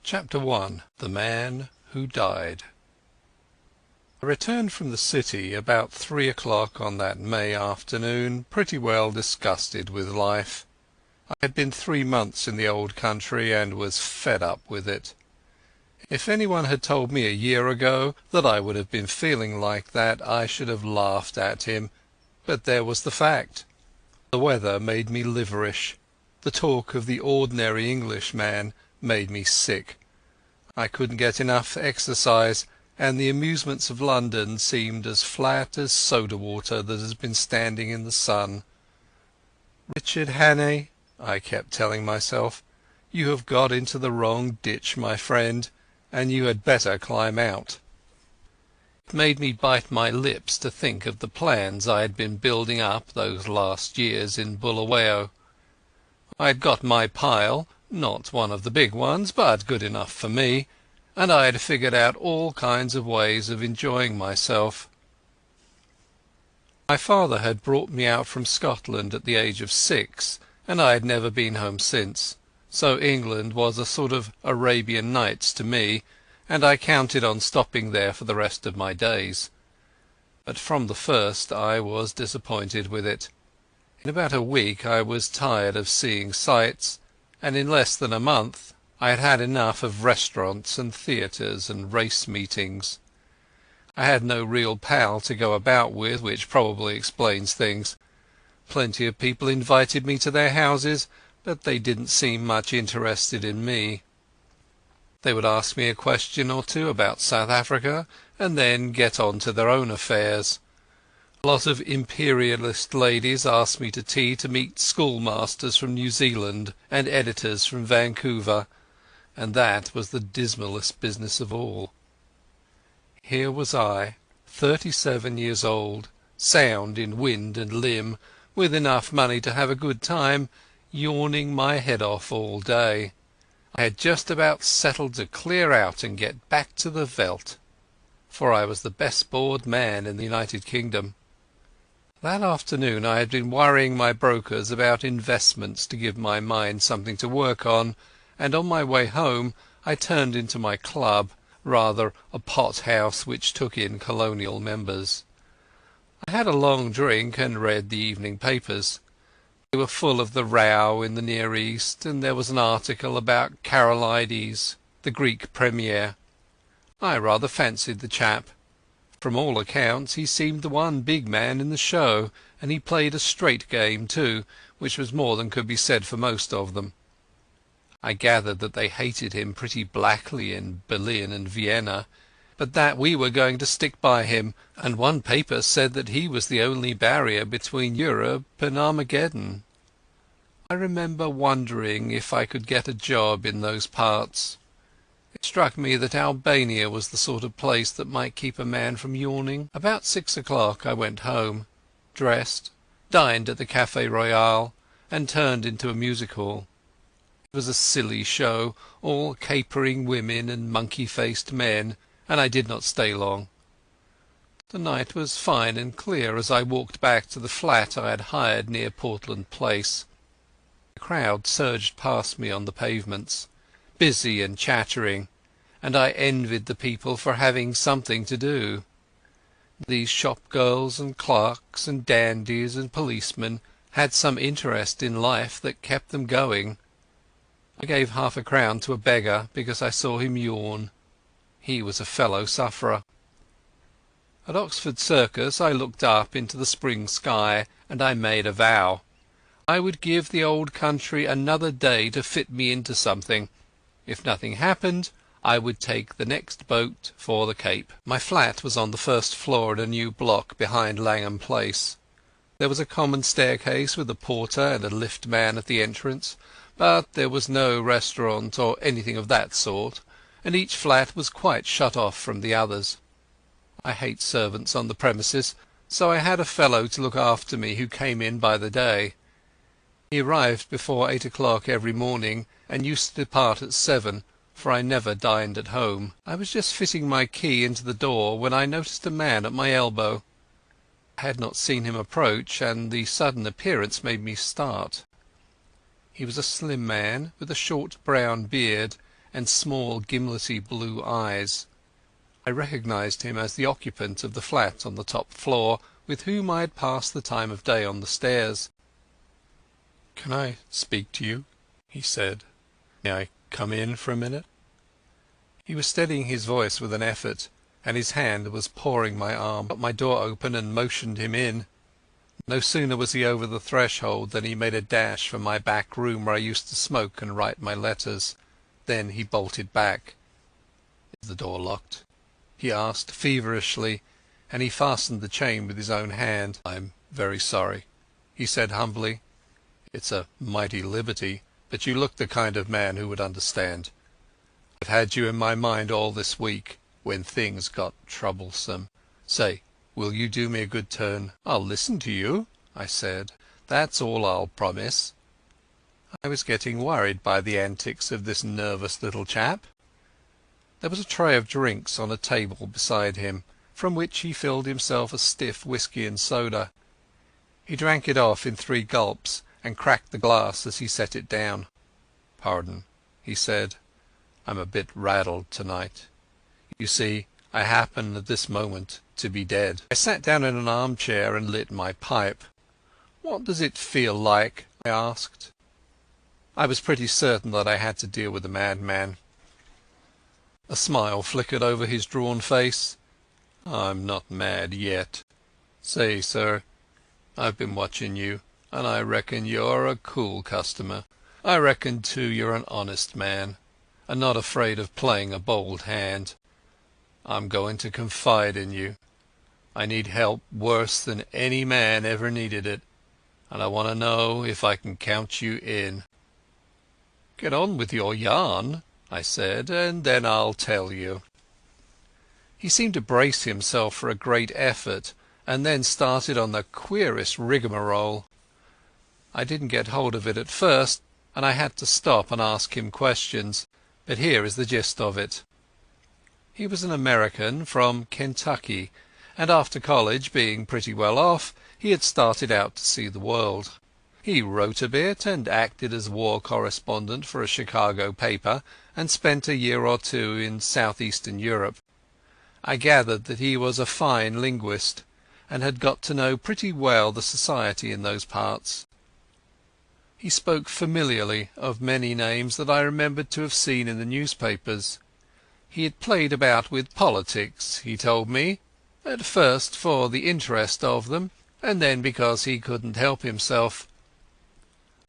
Chapter 1. The Man Who Died. I returned from the city about 3 o'clock on that May afternoon, pretty well disgusted with life. I had been 3 months in the old country and was fed up with it. If anyone had told me a year ago that I would have been feeling like that, I should have laughed at him, but there was the fact. The weather made me liverish. The talk of the ordinary Englishman made me sick. I couldn't get enough exercise, and the amusements of London seemed as flat as soda water that has been standing in the sun. "Richard Hannay," I kept telling myself, "you have got into the wrong ditch, my friend, and you had better climb out." It made me bite my lips to think of the plans I had been building up those last years in Bulawayo. I had got my pile, not one of the big ones, but good enough for me, and I had figured out all kinds of ways of enjoying myself. My father had brought me out from Scotland at the age of 6, and I had never been home since, so England was a sort of Arabian Nights to me, and I counted on stopping there for the rest of my days. But from the first I was disappointed with it. In about a week I was tired of seeing sights, and in less than a month I had had enough of restaurants and theatres and race meetings. I had no real pal to go about with, which probably explains things. Plenty of people invited me to their houses, but they didn't seem much interested in me. They would ask me a question or two about South Africa, and then get on to their own affairs. A lot of imperialist ladies asked me to tea to meet schoolmasters from New Zealand and editors from Vancouver, and that was the dismalest business of all. Here was I, 37 years old, sound in wind and limb, with enough money to have a good time, yawning my head off all day. I had just about settled to clear out and get back to the veldt, for I was the best bored man in the United Kingdom. That afternoon I had been worrying my brokers about investments to give my mind something to work on, and on my way home I turned into my club, rather a pot-house which took in colonial members. I had a long drink and read the evening papers. They were full of the row in the Near East, and there was an article about Karolides, the Greek premier. I rather fancied the chap. From all accounts he seemed the one big man in the show, and he played a straight game too, which was more than could be said for most of them. I gathered that they hated him pretty blackly in Berlin and Vienna, but that we were going to stick by him, and one paper said that he was the only barrier between Europe and Armageddon. I remember wondering if I could get a job in those parts. It struck me that Albania was the sort of place that might keep a man from yawning. About 6 o'clock I went home, dressed, dined at the Café Royal, and turned into a music hall. It was a silly show, all capering women and monkey-faced men, and I did not stay long. The night was fine and clear as I walked back to the flat I had hired near Portland Place. The crowd surged past me on the pavements, busy and chattering, and I envied the people for having something to do. These shop-girls and clerks and dandies and policemen had some interest in life that kept them going. I gave half-a-crown to a beggar because I saw him yawn. He was a fellow sufferer. At Oxford Circus I looked up into the spring sky, and I made a vow. I would give the old country another day to fit me into something. If nothing happened, I would take the next boat for the Cape. My flat was on the first floor in a new block behind Langham Place. There was a common staircase with a porter and a lift man at the entrance, but there was no restaurant or anything of that sort, and each flat was quite shut off from the others. I hate servants on the premises, so I had a fellow to look after me who came in by the day. He arrived before 8 o'clock every morning, and used to depart at 7, for I never dined at home. I was just fitting my key into the door when I noticed a man at my elbow. I had not seen him approach, and the sudden appearance made me start. He was a slim man with a short brown beard, and small gimlety blue eyes. I recognized him as the occupant of the flat on the top floor, with whom I had passed the time of day on the stairs. "Can I speak to you?" he said. "May I come in for a minute?" He was steadying his voice with an effort, and his hand was pawing my arm. I got my door open and motioned him in. No sooner was he over the threshold than he made a dash for my back room where I used to smoke and write my letters. Then he bolted back. "Is the door locked?" he asked feverishly, and he fastened the chain with his own hand. "I'm very sorry," he said humbly. "It's a mighty liberty, but you look the kind of man who would understand. I've had you in my mind all this week, when things got troublesome. Say, will you do me a good turn?" "I'll listen to you," I said. "That's all I'll promise." I was getting worried by the antics of this nervous little chap. There was a tray of drinks on a table beside him, from which he filled himself a stiff whisky and soda. He drank it off in 3 gulps and cracked the glass as he set it down. "Pardon," he said. "I'm a bit rattled tonight. You see, I happen at this moment to be dead." I sat down in an armchair and lit my pipe. "What does it feel like?" I asked. I was pretty certain that I had to deal with a madman. A smile flickered over his drawn face. "I'm not mad yet. Say, sir, I've been watching you, and I reckon you're a cool customer. I reckon, too, you're an honest man, and not afraid of playing a bold hand. I'm going to confide in you. I need help worse than any man ever needed it, and I want to know if I can count you in." "Get on with your yarn," I said, "and then I'll tell you." He seemed to brace himself for a great effort, and then started on the queerest rigmarole. I didn't get hold of it at first, and I had to stop and ask him questions, but here is the gist of it. He was an American from Kentucky, and after college, being pretty well off, he had started out to see the world. He wrote a bit and acted as war correspondent for a Chicago paper, and spent a year or 2 in southeastern Europe. I gathered that he was a fine linguist, and had got to know pretty well the society in those parts. He spoke familiarly of many names that I remembered to have seen in the newspapers. He had played about with politics, he told me, at first for the interest of them, and then because he couldn't help himself.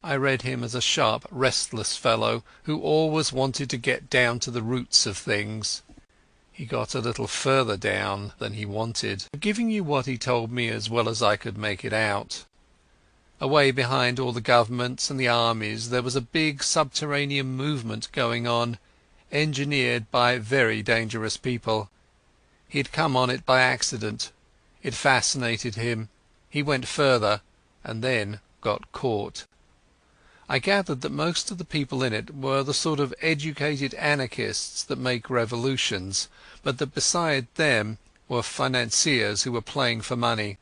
I read him as a sharp, restless fellow who always wanted to get down to the roots of things. He got a little further down than he wanted. I'm giving you what he told me as well as I could make it out. Away behind all the governments and the armies there was a big subterranean movement going on, engineered by very dangerous people. He had come on it by accident. It fascinated him. He went further, and then got caught. I gathered that most of the people in it were the sort of educated anarchists that make revolutions, but that beside them were financiers who were playing for money.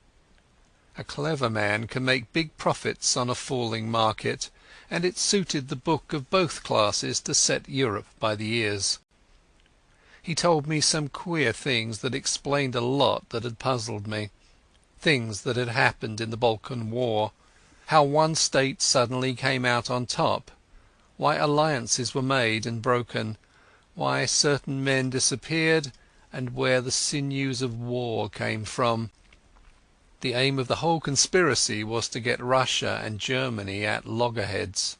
A clever man can make big profits on a falling market, and it suited the book of both classes to set Europe by the ears. He told me some queer things that explained a lot that had puzzled me. Things that had happened in the Balkan War. How one state suddenly came out on top, why alliances were made and broken, why certain men disappeared, and where the sinews of war came from. The aim of the whole conspiracy was to get Russia and Germany at loggerheads.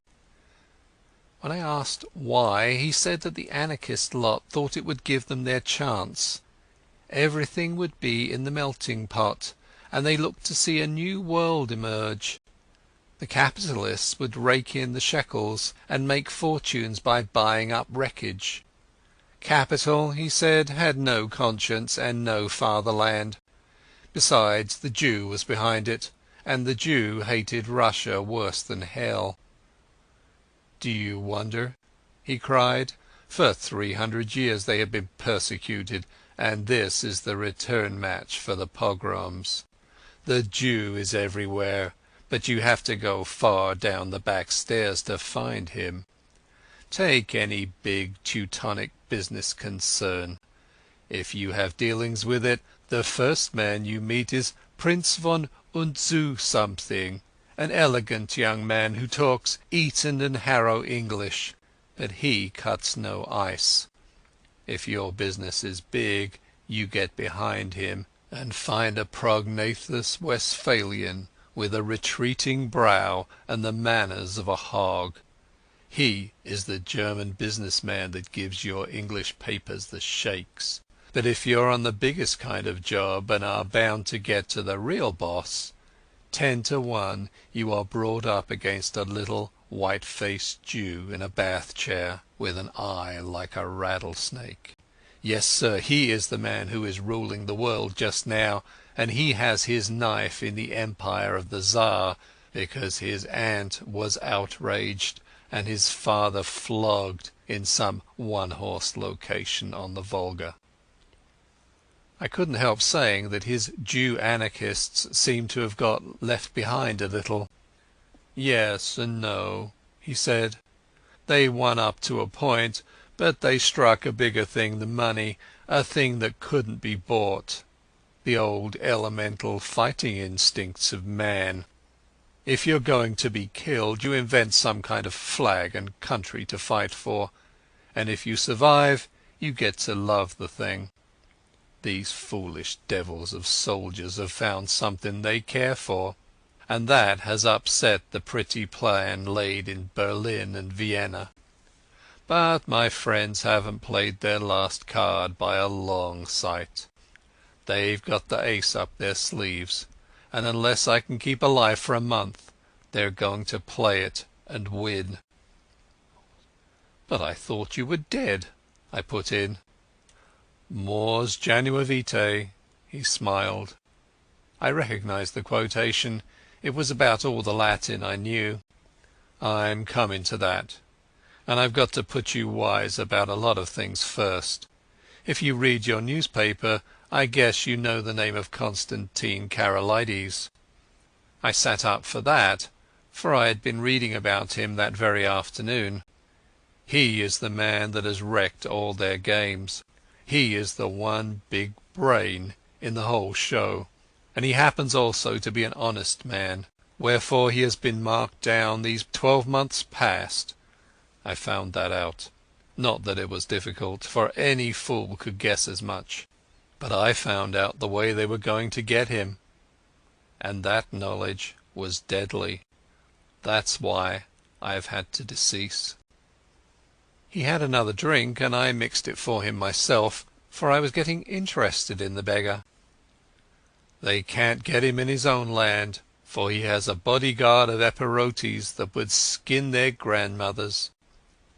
When I asked why, he said that the anarchist lot thought it would give them their chance. Everything would be in the melting pot, and they looked to see a new world emerge. The capitalists would rake in the shekels and make fortunes by buying up wreckage. Capital, he said, had no conscience and no fatherland. Besides, the Jew was behind it, and the Jew hated Russia worse than hell. "Do you wonder?" he cried. "For 300 years they have been persecuted, and this is the return match for the pogroms. The Jew is everywhere, but you have to go far down the back stairs to find him. Take any big Teutonic business concern. If you have dealings with it, the first man you meet is Prince von Unzu something, an elegant young man who talks Eton and Harrow English, but he cuts no ice. If your business is big, you get behind him and find a prognathous Westphalian with a retreating brow and the manners of a hog. He is the German businessman that gives your English papers the shakes. But if you're on the biggest kind of job and are bound to get to the real boss, 10 to 1 you are brought up against a little white-faced Jew in a bath chair with an eye like a rattlesnake. Yes, sir, he is the man who is ruling the world just now, and he has his knife in the empire of the Tsar because his aunt was outraged and his father flogged in some one-horse location on the Volga. I couldn't help saying that his Jew anarchists seemed to have got left behind a little. Yes and no, he said. They won up to a point, but they struck a bigger thing than money, a thing that couldn't be bought. The old elemental fighting instincts of man. If you're going to be killed, you invent some kind of flag and country to fight for, and if you survive, you get to love the thing. These foolish devils of soldiers have found something they care for, and that has upset the pretty plan laid in Berlin and Vienna. But my friends haven't played their last card by a long sight. They've got the ace up their sleeves, and unless I can keep alive for a month, they're going to play it and win. But I thought you were dead, I put in. Mors janua vitae, he smiled. I recognized the quotation. It was about all the Latin I knew. I'm coming to that. And I've got to put you wise about a lot of things first. If you read your newspaper, I guess you know the name of Constantine Karolides. I sat up for that, for I had been reading about him that very afternoon. He is the man that has wrecked all their games. He is the one big brain in the whole show, and he happens also to be an honest man, wherefore he has been marked down these 12 months past. I found that out. Not that it was difficult, for any fool could guess as much. But I found out the way they were going to get him, and that knowledge was deadly. That's why I have had to decease. He had another drink, and I mixed it for him myself, for I was getting interested in the beggar. They can't get him in his own land, for he has a bodyguard of Epirotes that would skin their grandmothers.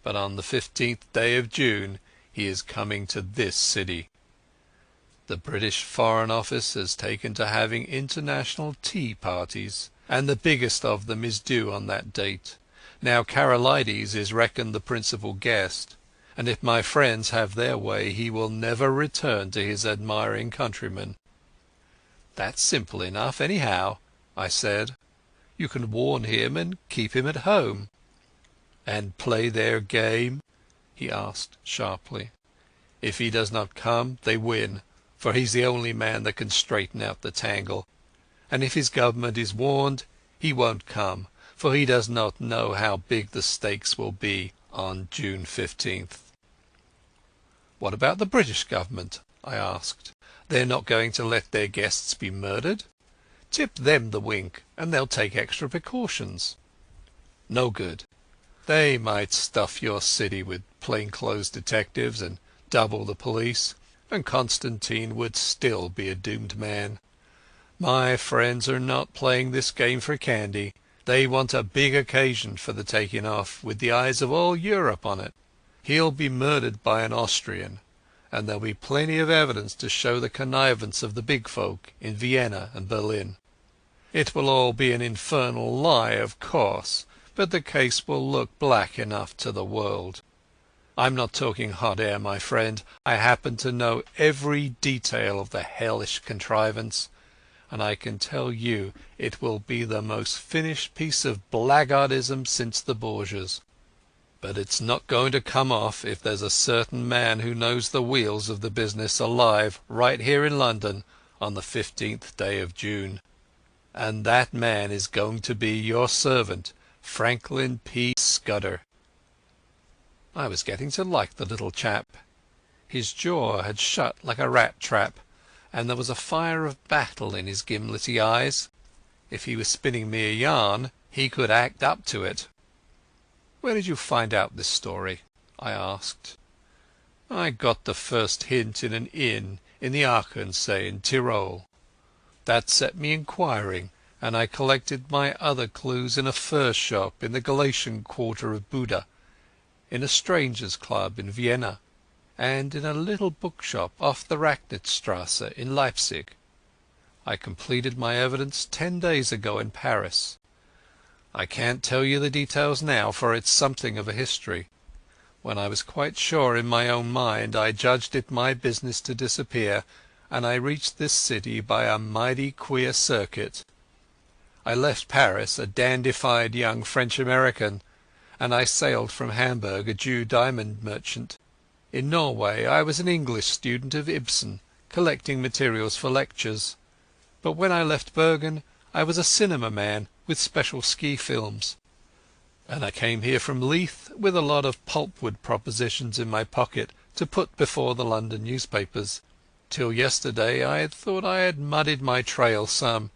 But on the 15th day of June he is coming to this city. The British Foreign Office has taken to having international tea parties, and the biggest of them is due on that date. Now Karolides is reckoned the principal guest, and if my friends have their way he will never return to his admiring countrymen. That's simple enough anyhow, I said. You can warn him and keep him at home. And play their game? He asked sharply. If he does not come, they win, for he's the only man that can straighten out the tangle. And if his government is warned, he won't come, for he does not know how big the stakes will be on June 15th. What about the British government? I asked. They're not going to let their guests be murdered? Tip them the wink, and they'll take extra precautions. No good. They might stuff your city with plainclothes detectives and double the police, and Constantine would still be a doomed man. My friends are not playing this game for candy. They want a big occasion for the taking off, with the eyes of all Europe on it. He'll be murdered by an Austrian, and there'll be plenty of evidence to show the connivance of the big folk in Vienna and Berlin. It will all be an infernal lie, of course, but the case will look black enough to the world. I'm not talking hot air, my friend. I happen to know every detail of the hellish contrivance, and I can tell you it will be the most finished piece of blackguardism since the Borgias. But it's not going to come off if there's a certain man who knows the wheels of the business alive right here in London on the 15th day of June. And that man is going to be your servant, Franklin P. Scudder." I was getting to like the little chap. His jaw had shut like a rat trap, and there was a fire of battle in his gimlety eyes. If he was spinning me a yarn, he could act up to it. "Where did you find out this story?" I asked. "I got the first hint in an inn in the Achensee in Tyrol. That set me inquiring, and I collected my other clues in a fur shop in the Galatian quarter of Buda, in a strangers' club in Vienna, and in a little bookshop off the Racknitzstrasse in Leipzig. I completed my evidence 10 days ago in Paris. I can't tell you the details now, for it's something of a history. When I was quite sure in my own mind I judged it my business to disappear, and I reached this city by a mighty queer circuit. I left Paris a dandified young French-American, and I sailed from Hamburg a Jew diamond merchant. In Norway I was an English student of Ibsen, collecting materials for lectures. But when I left Bergen I was a cinema man with special ski films. And I came here from Leith with a lot of pulpwood propositions in my pocket to put before the London newspapers. Till yesterday I had thought I had muddied my trail some,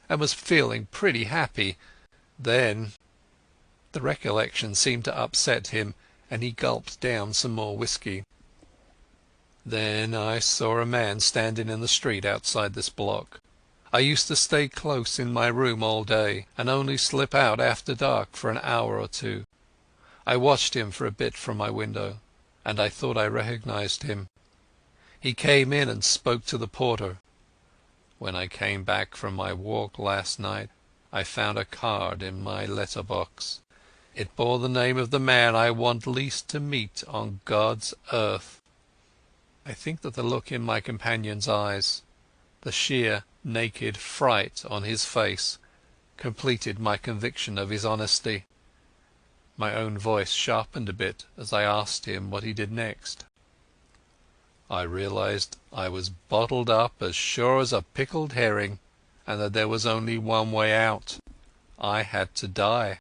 and was feeling pretty happy. Then—" The recollection seemed to upset him, and he gulped down some more whisky. "Then I saw a man standing in the street outside this block. I used to stay close in my room all day, and only slip out after dark for an hour or two. I watched him for a bit from my window, and I thought I recognized him. He came in and spoke to the porter. When I came back from my walk last night I found a card in my letter-box. It bore the name of the man I want least to meet on God's earth." I think that the look in my companion's eyes, the sheer naked fright on his face, completed my conviction of his honesty. My own voice sharpened a bit as I asked him what he did next. "I realized I was bottled up as sure as a pickled herring, and that there was only one way out. I had to die.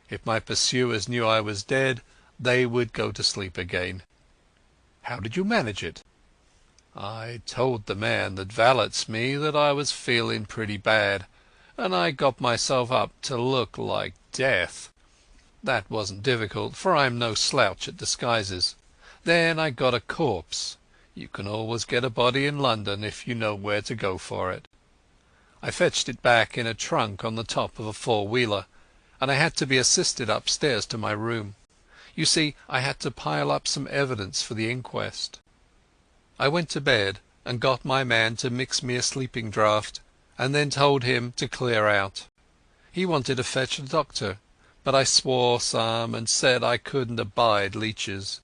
If my pursuers knew I was dead, they would go to sleep again." "How did you manage it?" "I told the man that valets me that I was feeling pretty bad, and I got myself up to look like death. That wasn't difficult, for I'm no slouch at disguises. Then I got a corpse. You can always get a body in London if you know where to go for it. I fetched it back in a trunk on the top of a four-wheeler, and I had to be assisted upstairs to my room. You see, I had to pile up some evidence for the inquest. I went to bed and got my man to mix me a sleeping draught, and then told him to clear out. He wanted to fetch a doctor, but I swore some and said I couldn't abide leeches.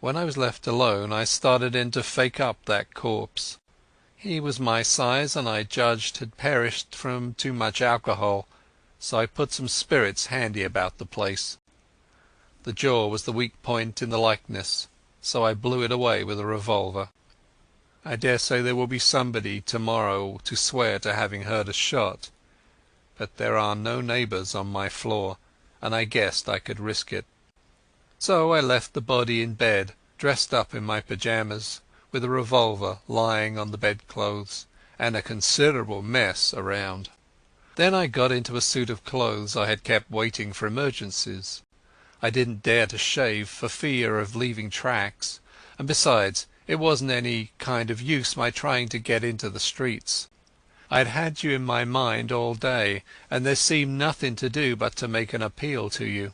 When I was left alone I started in to fake up that corpse. He was my size, and I judged had perished from too much alcohol, so I put some spirits handy about the place. The jaw was the weak point in the likeness, so I blew it away with a revolver. I daresay there will be somebody tomorrow to swear to having heard a shot, but there are no neighbours on my floor, and I guessed I could risk it. So I left the body in bed, dressed up in my pyjamas, with a revolver lying on the bedclothes, and a considerable mess around. Then I got into a suit of clothes I had kept waiting for emergencies. I didn't dare to shave for fear of leaving tracks, and besides, it wasn't any kind of use my trying to get into the streets. I'd had you in my mind all day, and there seemed nothing to do but to make an appeal to you.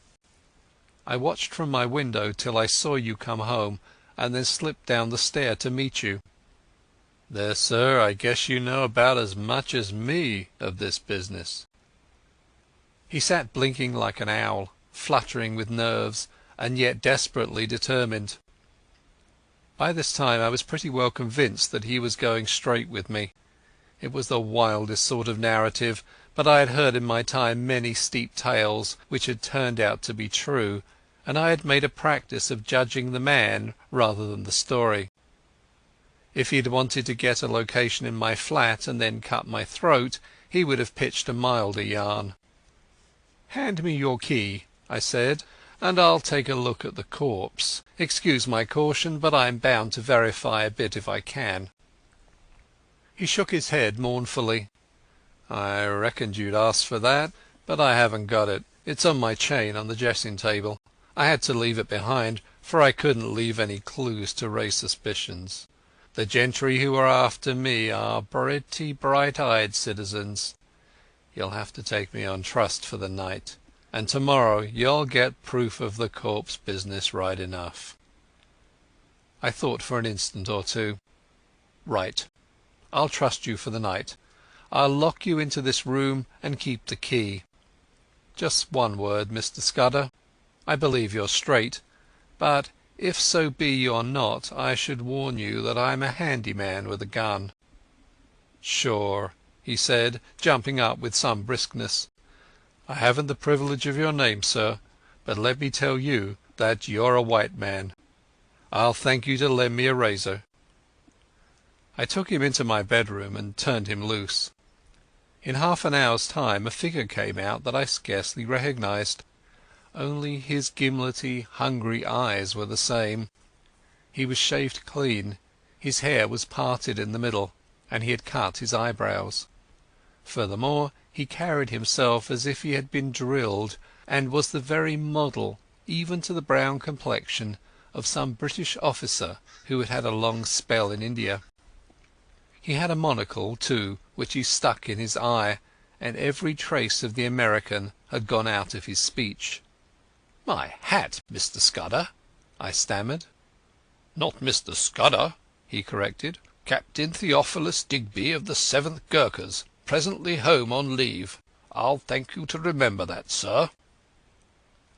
I watched from my window till I saw you come home, and then slipped down the stair to meet you. There, sir, I guess you know about as much as me of this business." He sat blinking like an owl, fluttering with nerves, and yet desperately determined. By this time I was pretty well convinced that he was going straight with me. It was the wildest sort of narrative, but I had heard in my time many steep tales which had turned out to be true, and I had made a practice of judging the man rather than the story. If he had wanted to get a location in my flat and then cut my throat, he would have pitched a milder yarn. "Hand me your key," I said, "and I'll take a look at the corpse. Excuse my caution, but I'm bound to verify a bit if I can." He shook his head mournfully. "I reckoned you'd ask for that, but I haven't got it. It's on my chain on the dressing table. I had to leave it behind, for I couldn't leave any clues to raise suspicions. The gentry who are after me are pretty bright-eyed citizens. You'll have to take me on trust for the night, and tomorrow you'll get proof of the corpse business right enough." I thought for an instant or two. "Right. I'll trust you for the night. I'll lock you into this room and keep the key. Just one word, Mr. Scudder. I believe you're straight, but if so be you're not, I should warn you that I'm a handy man with a gun." "Sure," he said, jumping up with some briskness. "I haven't the privilege of your name, sir, but let me tell you that you're a white man. I'll thank you to lend me a razor." I took him into my bedroom and turned him loose. In half an hour's time a figure came out that I scarcely recognized. Only his gimlety, hungry eyes were the same. He was shaved clean, his hair was parted in the middle, and he had cut his eyebrows. Furthermore, he carried himself as if he had been drilled, and was the very model, even to the brown complexion, of some British officer who had had a long spell in India. He had a monocle, too, which he stuck in his eye, and every trace of the American had gone out of his speech. "My hat, Mr. Scudder," I stammered. "Not Mr. Scudder," he corrected. "Captain Theophilus Digby of the 7th Gurkhas, presently home on leave. I'll thank you to remember that, sir."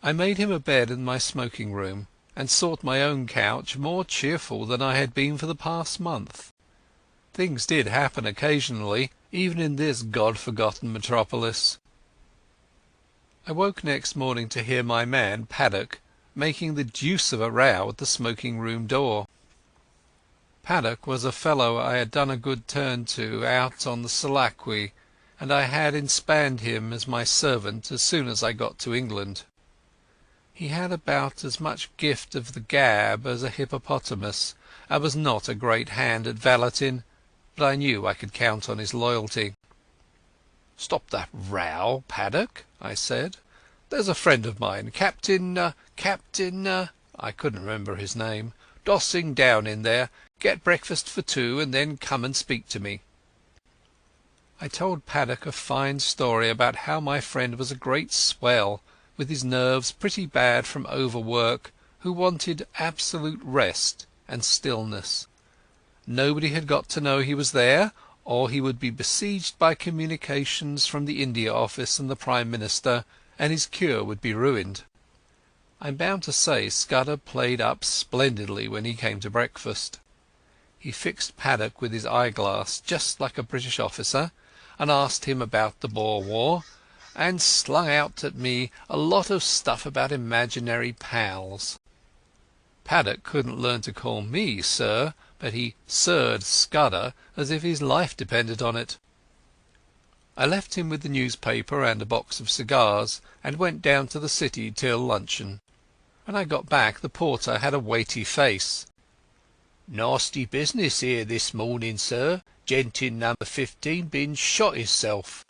I made him a bed in my smoking room, and sought my own couch more cheerful than I had been for the past month. Things did happen occasionally, even in this God-forgotten metropolis. I woke next morning to hear my man, Paddock, making the deuce of a row at the smoking-room door. Paddock was a fellow I had done a good turn to out on the Selakwe, and I had inspanned him as my servant as soon as I got to England. He had about as much gift of the gab as a hippopotamus, and was not a great hand at valeting, but I knew I could count on his loyalty. "Stop that row, Paddock," I said. "There's a friend of mine, Captain I couldn't remember his name, dossing down in there. Get breakfast for two and then come and speak to me." I told Paddock a fine story about how my friend was a great swell, with his nerves pretty bad from overwork, who wanted absolute rest and stillness. Nobody had got to know he was there, or he would be besieged by communications from the India Office and the Prime Minister, and his cure would be ruined. I'm bound to say Scudder played up splendidly when he came to breakfast. He fixed Paddock with his eyeglass just like a British officer, and asked him about the Boer War, and slung out at me a lot of stuff about imaginary pals. Paddock couldn't learn to call me sir, but he sirred Scudder as if his life depended on it. I left him with the newspaper and a box of cigars, and went down to the city till luncheon. When I got back the porter had a weighty face. "Nasty business here this morning, sir. Gent in number 15 been shot hisself.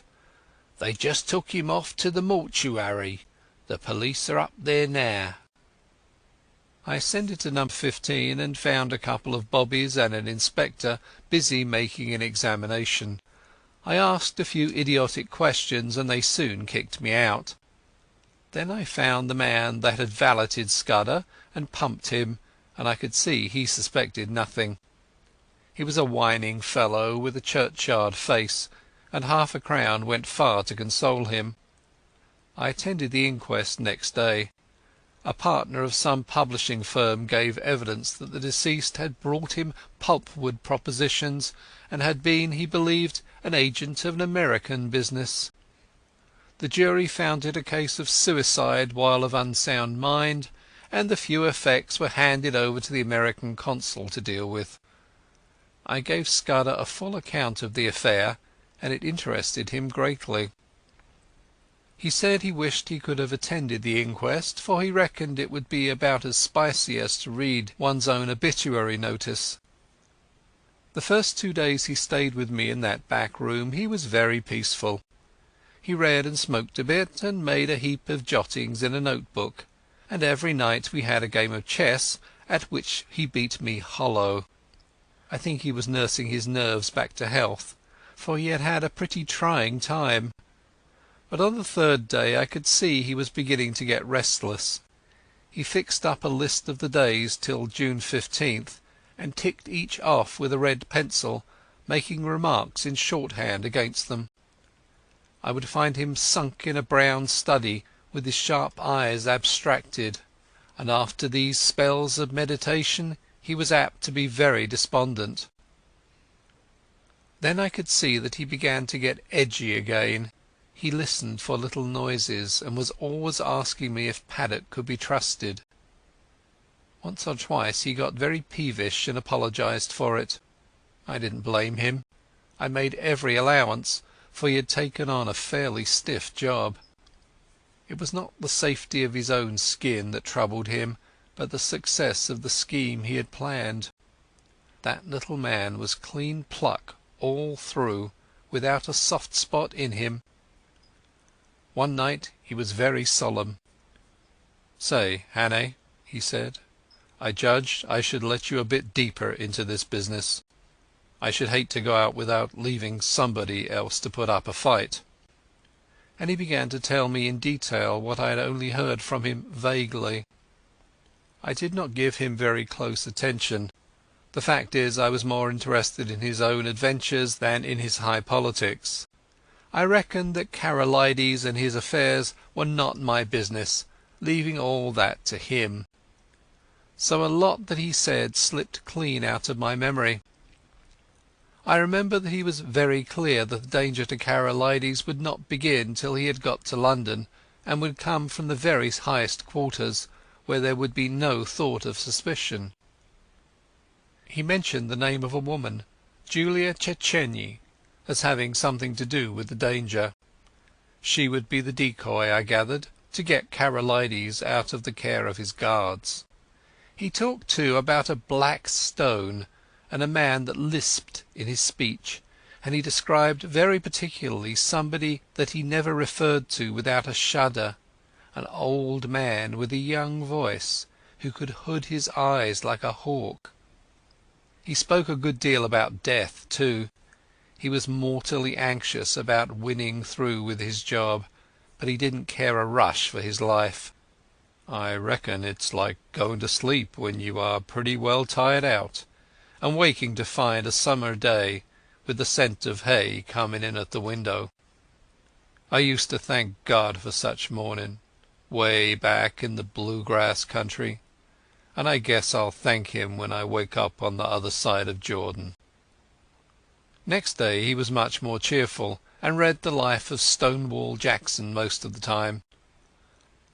They just took him off to the mortuary. The police are up there now." I ascended to number 15 and found a couple of bobbies and an inspector busy making an examination. I asked a few idiotic questions and they soon kicked me out. Then I found the man that had valeted Scudder and pumped him, and I could see he suspected nothing. He was a whining fellow with a churchyard face, and half a crown went far to console him. I attended the inquest next day. A partner of some publishing firm gave evidence that the deceased had brought him pulpwood propositions, and had been, he believed, an agent of an American business. The jury found it a case of suicide while of unsound mind, and the few effects were handed over to the American consul to deal with. I gave Scudder a full account of the affair, and it interested him greatly. He said he wished he could have attended the inquest, for he reckoned it would be about as spicy as to read one's own obituary notice. The first 2 days he stayed with me in that back room he was very peaceful. He read and smoked a bit, and made a heap of jottings in a notebook, and every night we had a game of chess, at which he beat me hollow. I think he was nursing his nerves back to health, for he had had a pretty trying time. But on the 3rd day I could see he was beginning to get restless. He fixed up a list of the days till June 15th, and ticked each off with a red pencil, making remarks in shorthand against them. I would find him sunk in a brown study, with his sharp eyes abstracted, and after these spells of meditation he was apt to be very despondent. Then I could see that he began to get edgy again. He listened for little noises, and was always asking me if Paddock could be trusted. Once or twice he got very peevish and apologized for it. I didn't blame him. I made every allowance, for he had taken on a fairly stiff job. It was not the safety of his own skin that troubled him, but the success of the scheme he had planned. That little man was clean pluck all through, without a soft spot in him. One night he was very solemn. "Say, Hannay," he said, "I judged I should let you a bit deeper into this business. I should hate to go out without leaving somebody else to put up a fight." And he began to tell me in detail what I had only heard from him vaguely. I did not give him very close attention. The fact is, I was more interested in his own adventures than in his high politics. I reckoned that Karolides and his affairs were not my business, leaving all that to him. So a lot that he said slipped clean out of my memory. I remember that he was very clear that the danger to Karolides would not begin till he had got to London, and would come from the very highest quarters, where there would be no thought of suspicion. He mentioned the name of a woman, Julia Czechenyi, as having something to do with the danger. She would be the decoy, I gathered, to get Karolides out of the care of his guards. He talked too about a black stone and a man that lisped in his speech, and he described very particularly somebody that he never referred to without a shudder, an old man with a young voice, who could hood his eyes like a hawk. He spoke a good deal about death too. He was mortally anxious about winning through with his job, but he didn't care a rush for his life. "I reckon it's like going to sleep when you are pretty well tired out, and waking to find a summer day with the scent of hay coming in at the window. I used to thank God for such morning, way back in the bluegrass country, and I guess I'll thank him when I wake up on the other side of Jordan." Next day he was much more cheerful, and read the life of Stonewall Jackson most of the time.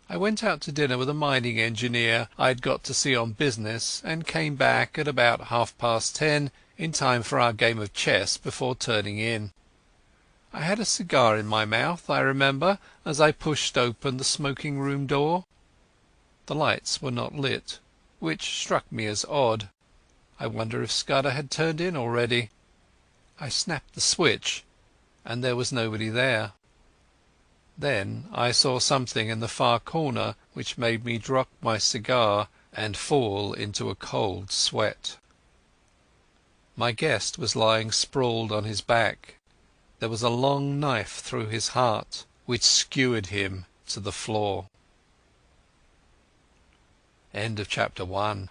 I went out to dinner with a mining engineer I had got to see on business, and came back at about 10:30 in time for our game of chess before turning in. I had a cigar in my mouth, I remember, as I pushed open the smoking-room door. The lights were not lit, which struck me as odd. I wonder if Scudder had turned in already. I snapped the switch, and there was nobody there. Then I saw something in the far corner which made me drop my cigar and fall into a cold sweat. My guest was lying sprawled on his back. There was a long knife through his heart, which skewered him to the floor. End of chapter 1.